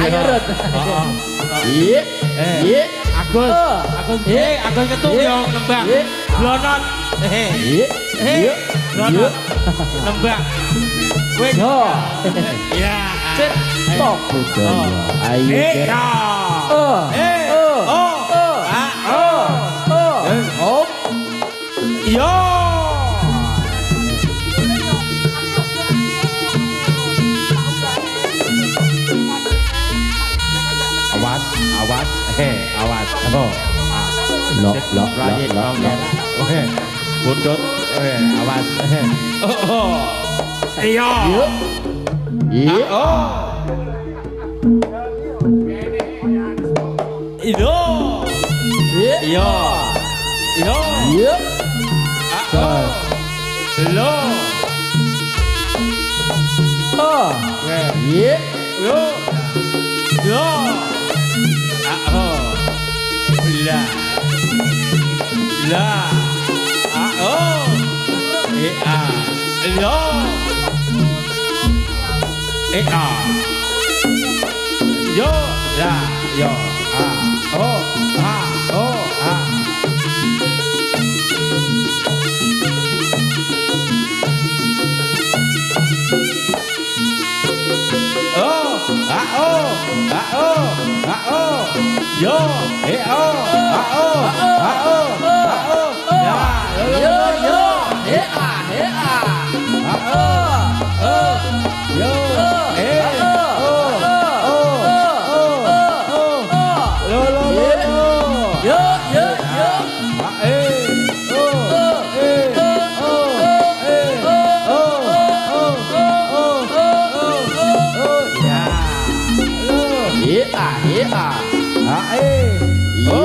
Ayo Rut. Iya. Iya. Agus ketuk yo nembak. Blonot. Iya. Iya. Blonot. Nembak. Kowe yo. Ya. Cet. Tok budaya. Ayo. Hop. Yo. Awas, awas. Oh. Lok. Oke. Bundut. Awas. Oh. Iya. Iya. Oh. Iyo. Iya. Iya. Iya. Lo. Oh. Iya. Yo. Yo. La lo yo la yo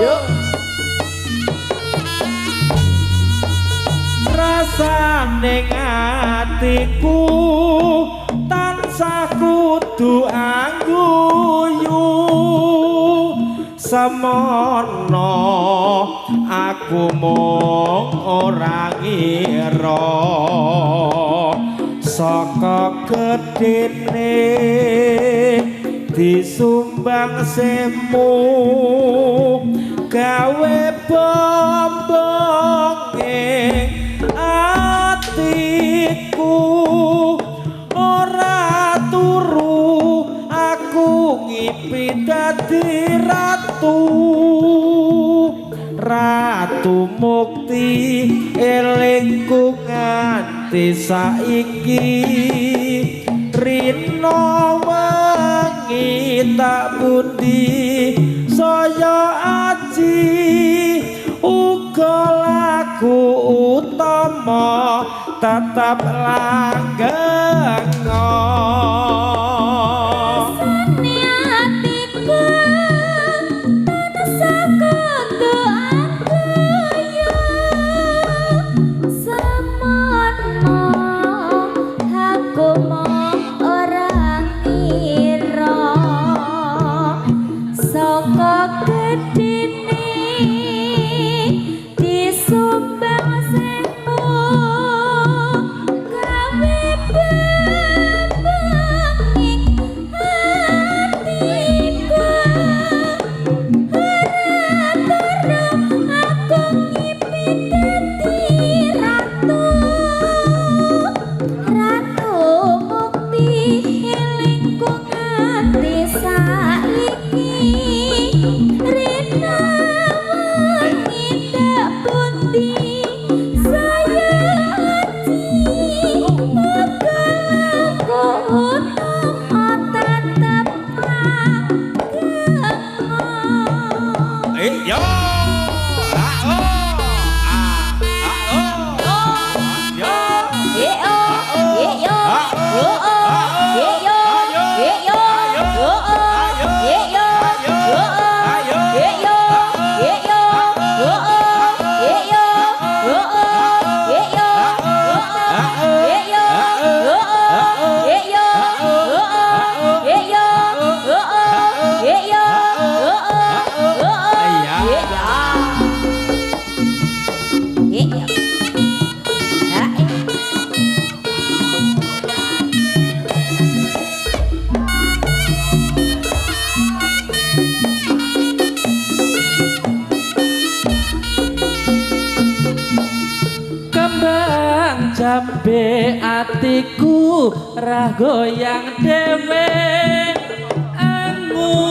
yo rasane atiku tansah kudu angguyu semono aku mung ora ngira saka gedene disumbang semu gawe bombonge atiku ora turu aku ngipi dadi ratu mukti elingku nganti saiki rino wengi tak pundi saya aji uga laku utama tetap langgeng jambe atiku ra goyang dhewe angulati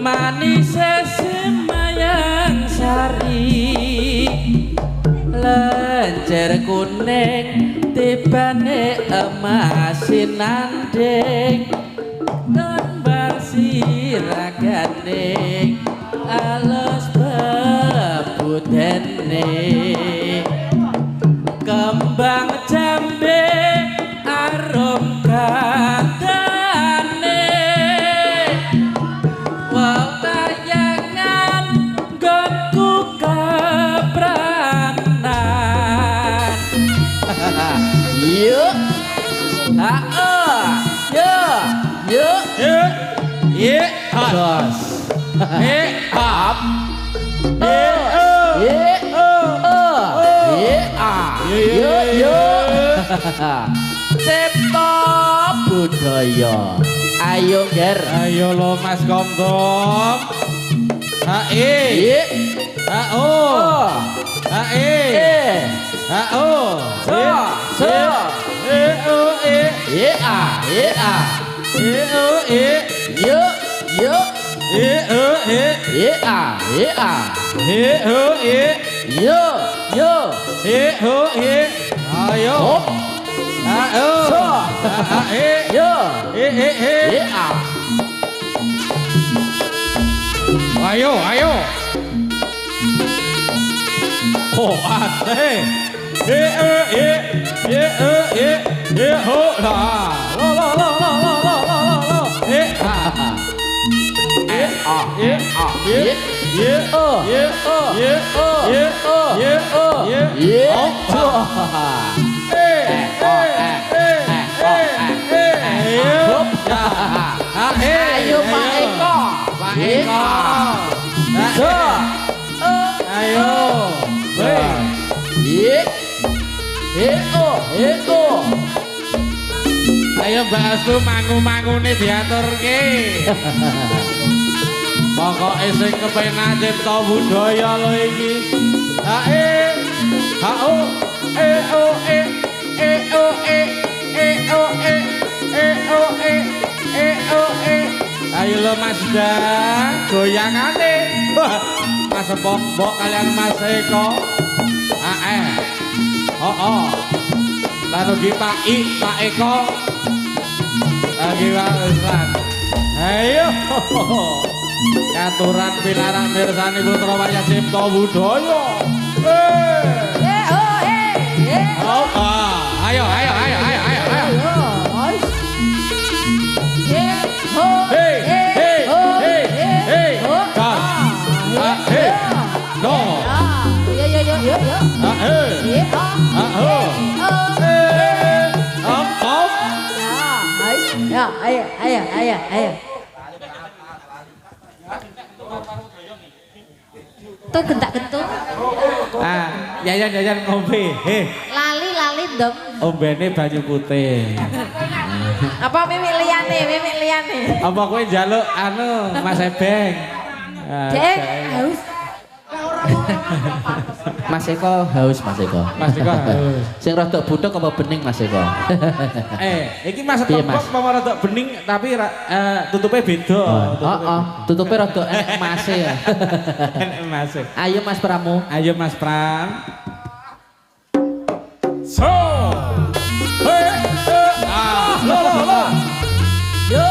manis semayang sari lenjer kuning tibane emas sinanding gambar siragane alus bebudene kembang jambe arum kandane wow tayangan gonku kepranan yuk yuk jos up Cipta budaya ayo ger ayo lo mas gomgom hae hao hae hao so ayo oh ate ho la ayo Pak Eko ayo ayo Mbak Astu mangu-mangune diaturke pokoke sing kepenak cipta budaya lho iki ayo lo Mas Dan goyangane Mas Mbok kalian Mas Eko lalu Pak Eko lagi Pak ayo aturan pilarang mirsani putra wayah cipta budaya ayo ayo tuh gentak-gentuk Yayan ngombe lali dong ombene banyu putih apa mimik liyane apa kowe njaluk Mas Ebeng Dek haus Mas Eko haus sing rada butek apa bening Mas Eko iki Mas apa rada bening tapi tutupe beda tutupe rada enek emase ya ayo Mas Pramu ayo Mas Pram so lo yo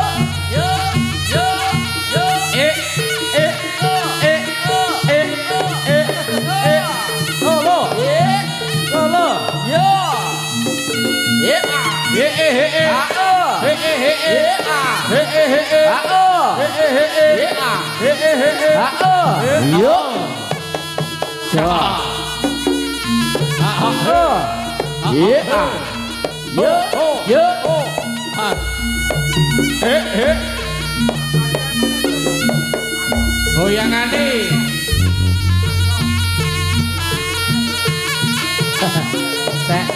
goyangane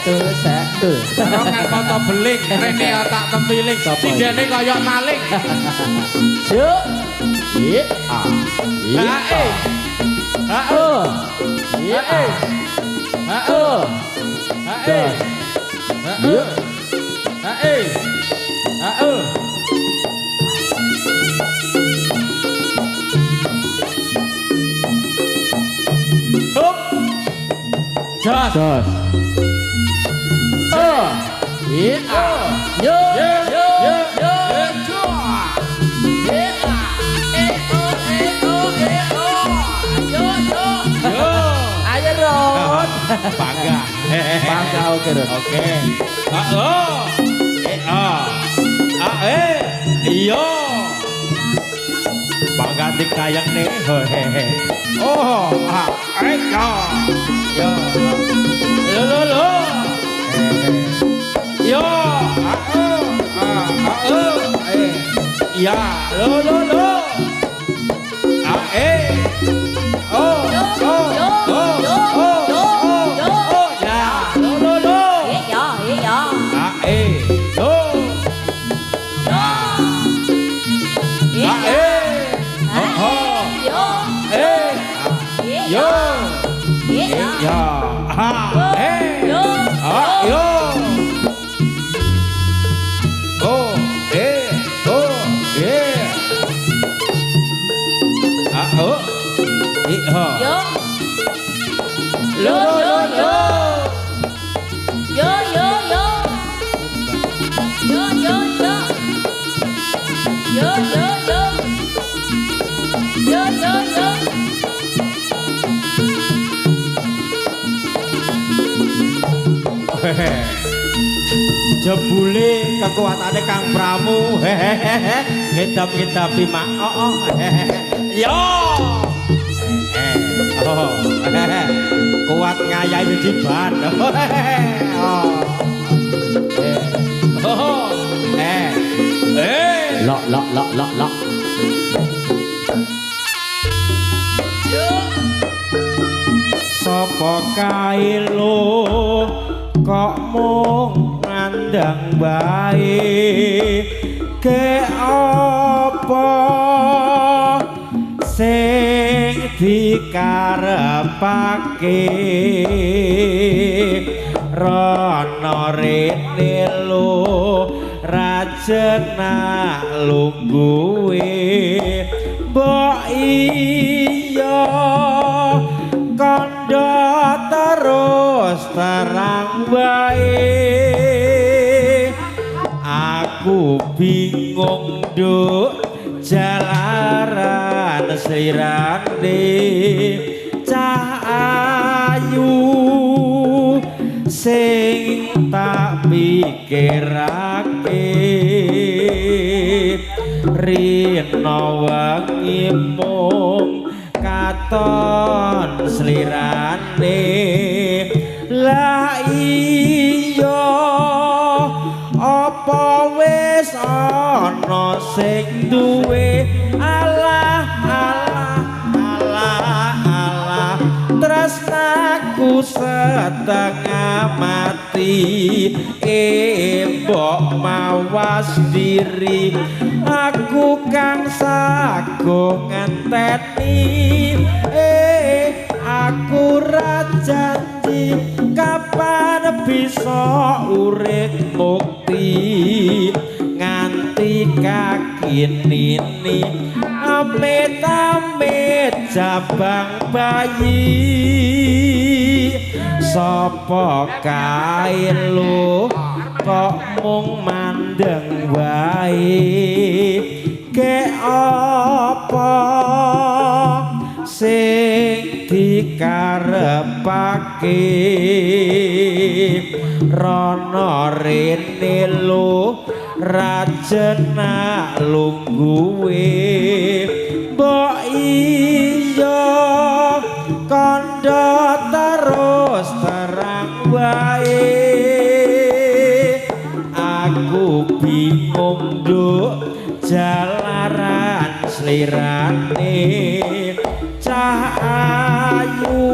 Satu. Rongan foto beling, rene otak tempiling, sidene kaya maling. Yuk. Jos. Yo. Ayo Rod. Bangga oke Rod. Oke. Iya. Bangga dikayak nih. Oh, yo. Lo. Yo, ya, lo. Jebule kekuatane Kang Pramu ngedap-ngedapi mak yo kuat ngayahi jejiban Lok. Sapa kae lo kok mung ngandang bae ke apa sing dikarepake rono rene lo rajena lungguhe mbok iya kandha terus terang wae aku bingung nduk jalaran slirane cah ayu sing tak pikirake rina wengi mung katon slirane la iya apa wis ana sing duwe alah tresnaku setengah mati mbok mawas diri aku kang sago ngenteni aku ra janji kapan bisa urip mukti nganti kakini amit-amit jabang bayi sapa kae lho kok mung mandeng wae ke apa sing dikarepake rono rene lho rajena lungguhe mbok iya kandha terus terang wae aku bingung nduk jalaran slirane cah ayu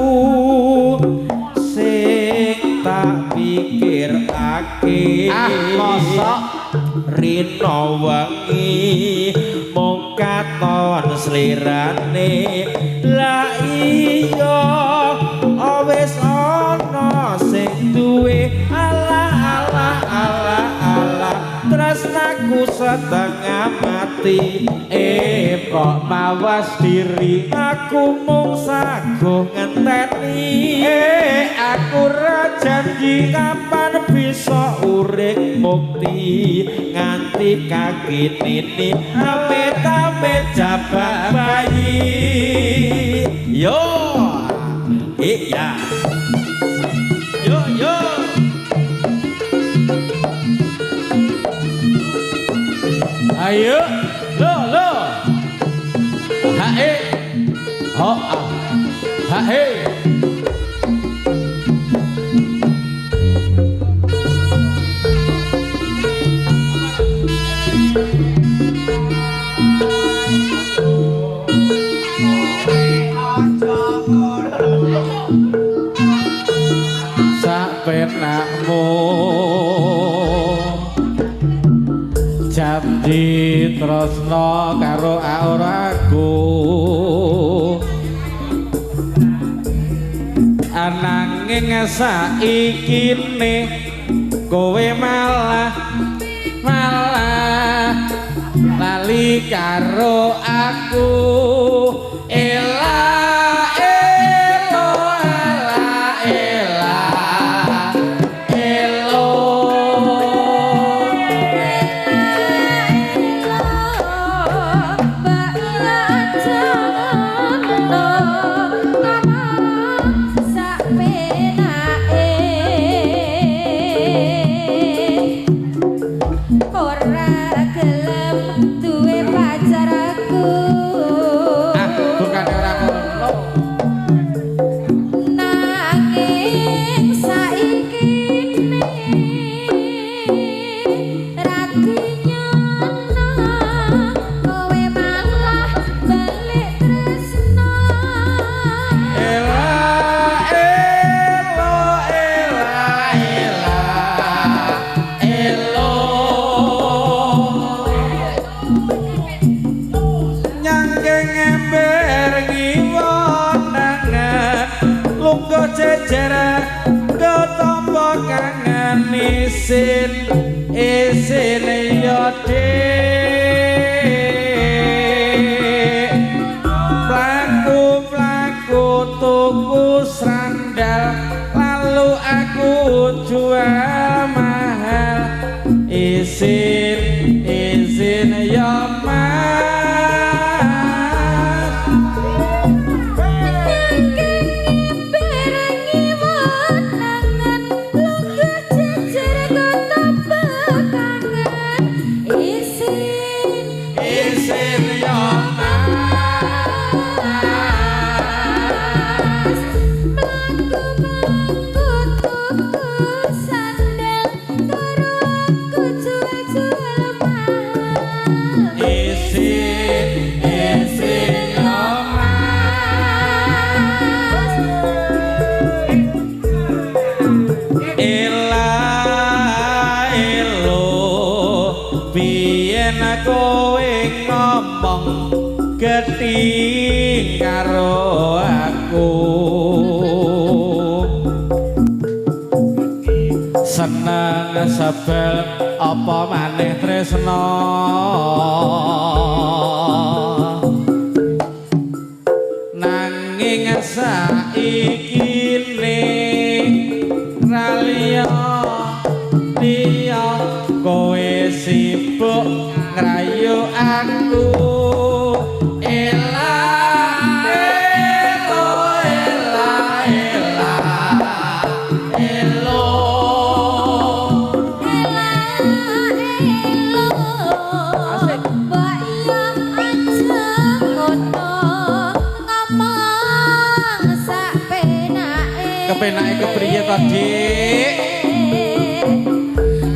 sing tak pikirake mosok rina wengi mung katon slirane la iya wis ana setengah mati kok mawas diri aku mung sago ngenteni aku ra janji kapan bisa urip mukti nganti kaki nini amit-amit jabak bayi yo iya yo yo ayo lo hae oh hae penakmu janji tresno karo auraku ananging saikine kowe malah lali karo aku isin yo plaku tuku sandal lalu aku jual mahal isin yo kowe ngomong gething karo aku seneng sebel apa maneh tresno nanging saikine raliya kowe sibuk ngrayu aku kepenake kepriye to Dik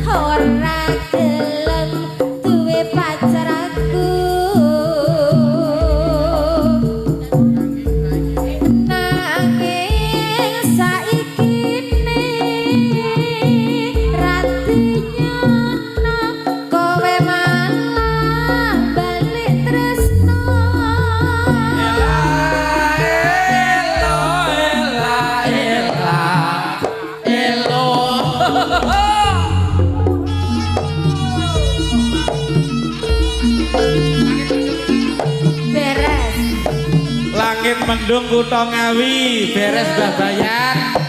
ora gelem duwe pacar aku nanging saikine ratinya kowe malah balik tresno elo mendung kutha Ngawi beres babayan.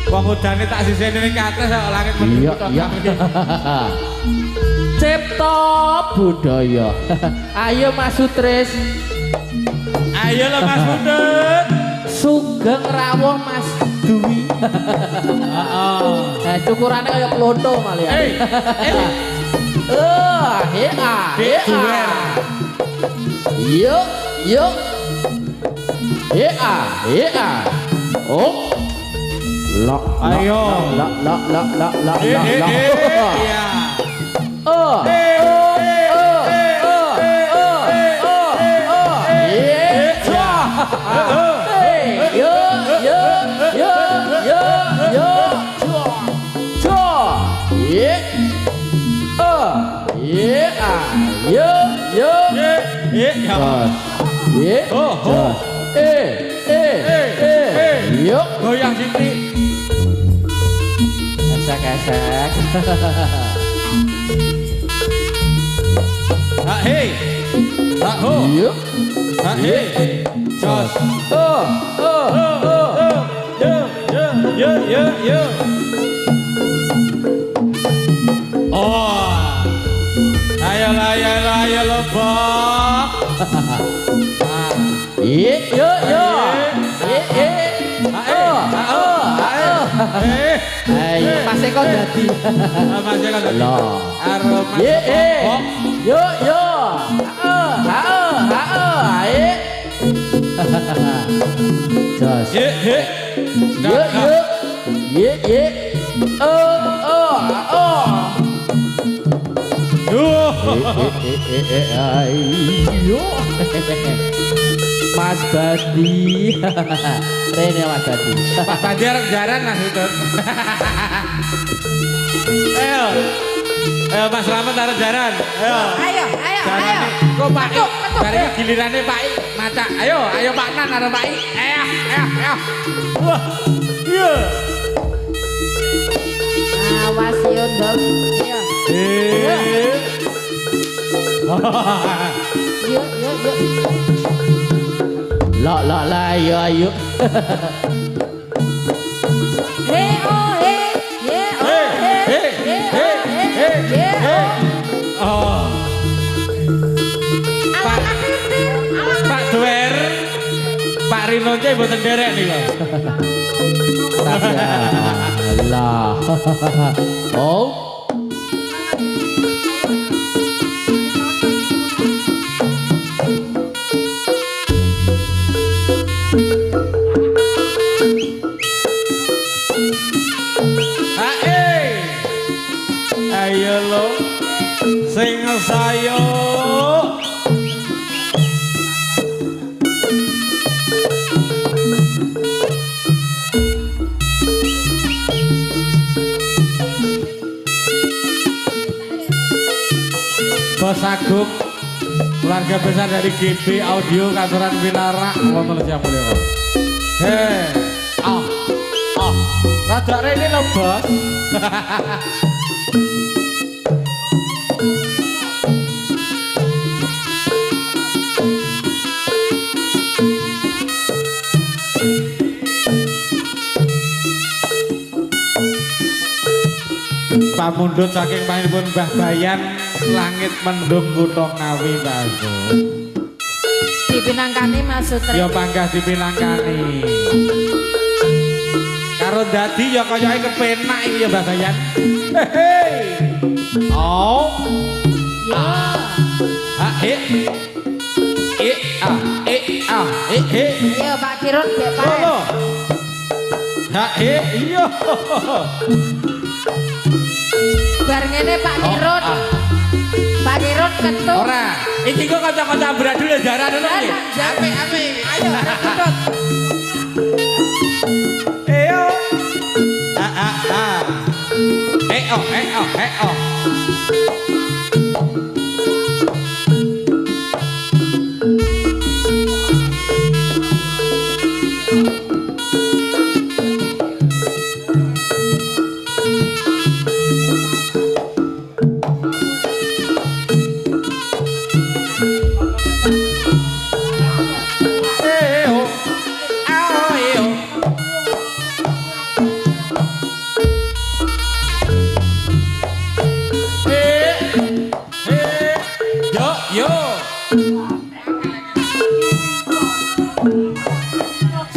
Wong udane tak sisene ning atas kok langit mendung kutha Ngawi. Cipta budaya. Ayo Mas Sutris. Ayo lo Mas Mundut. Sugeng rawuh Mas Dwi. Heeh. Cukurane kaya plonto malah ya. Yuk, yuk. Oh. Lok. Ayo. Lok. Iya. Yuk. Goyang sithik. Esek. Hei. Ho. Yuk. Hei. Jos. Yo. Oh. Ayo lo, Bok. Ayo, Mas Eko dadi. Mas Eko dadi. Loh. Aroma. Jos. Mas Badi. Rene Mas Badi. Pak Badi arep jaran Mas itu. Ayo. Mas Slamet arep jaran. Ayo. Ayo. Kok Pak Ketuk. Bareng gilirane Pak I maca. Ayo Pak Nan arep Pak I. Ayo. Wah. Iya. Awas yo, Dok. Yuk. Lah, ayo. Oh. Pak Dwer. Pak Rino aja mboten derek niku. Lah. Oh. Ayo lo sing sayo. Bos Agung, keluarga besar dari GB Audio Kantoran Winara wonten siap mulia kok. Rada rene lho, Bos. Pamundhut saking panjenengan Mbah Bayan langit mendung kutha Ngawi Mbah. Dipinangkani Mas Sutris. Ya panggah dipinangkani. Karo dadi ya kayake kepenak iki ya Mbah Bayan. Hei. Oh. Ya. Iya Pak Kirun gek Pak. Iya. Bar ngene Pak Kirun. Pak Kirun ketuk. Ora, iki kok kanca-kanca bradul jaran ngono iki. Apik. Ayo ketut. Ayo.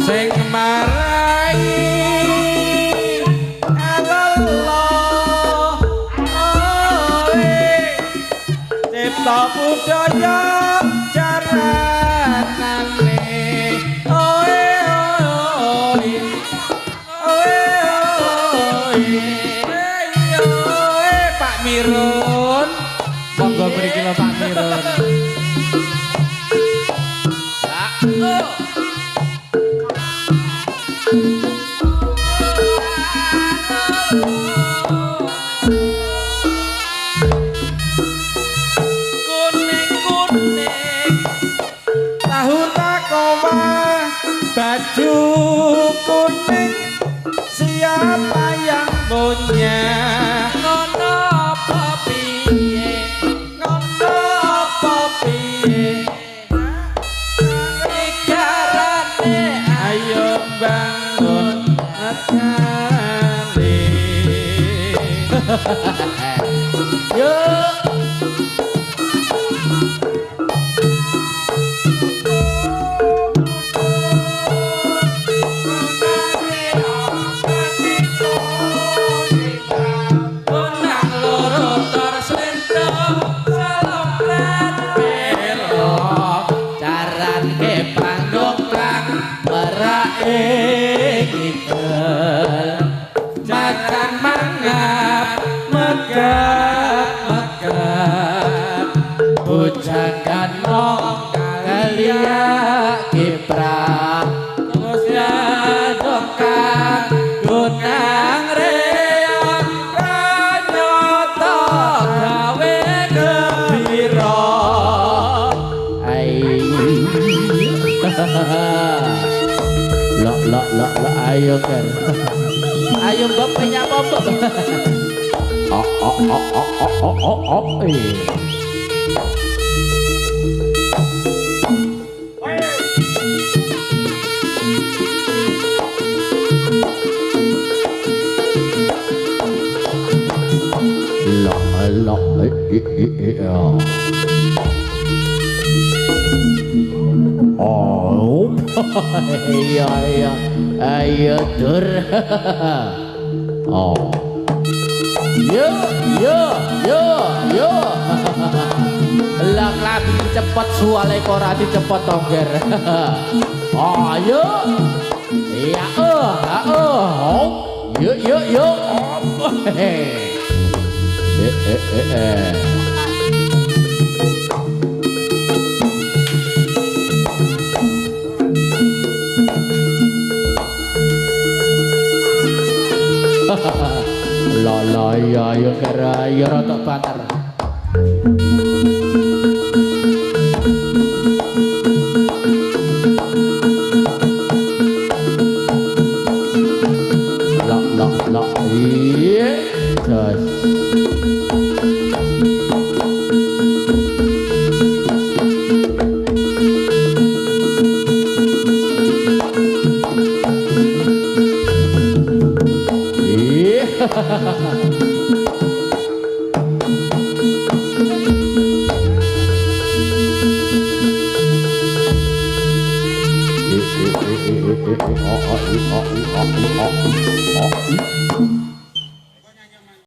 sing marai Allah cipta budaya jaranane oe oe oe Pak Mirun monggo mriki lho Pak Mirun baju kuning siapa yang punya ngono apa piye ikarane ayo bangun ngekali yuk Makan mangap megap bujangan mong kalia kiprah terus nyadokan gunang reang kanyata gawe gembira lo ayo kan ayo mbak penyapa mbak oh iya ayo dur oh yo lang labi cepet suale korati cepet tongger ayo iya yo la ya yo kira yo rotok banter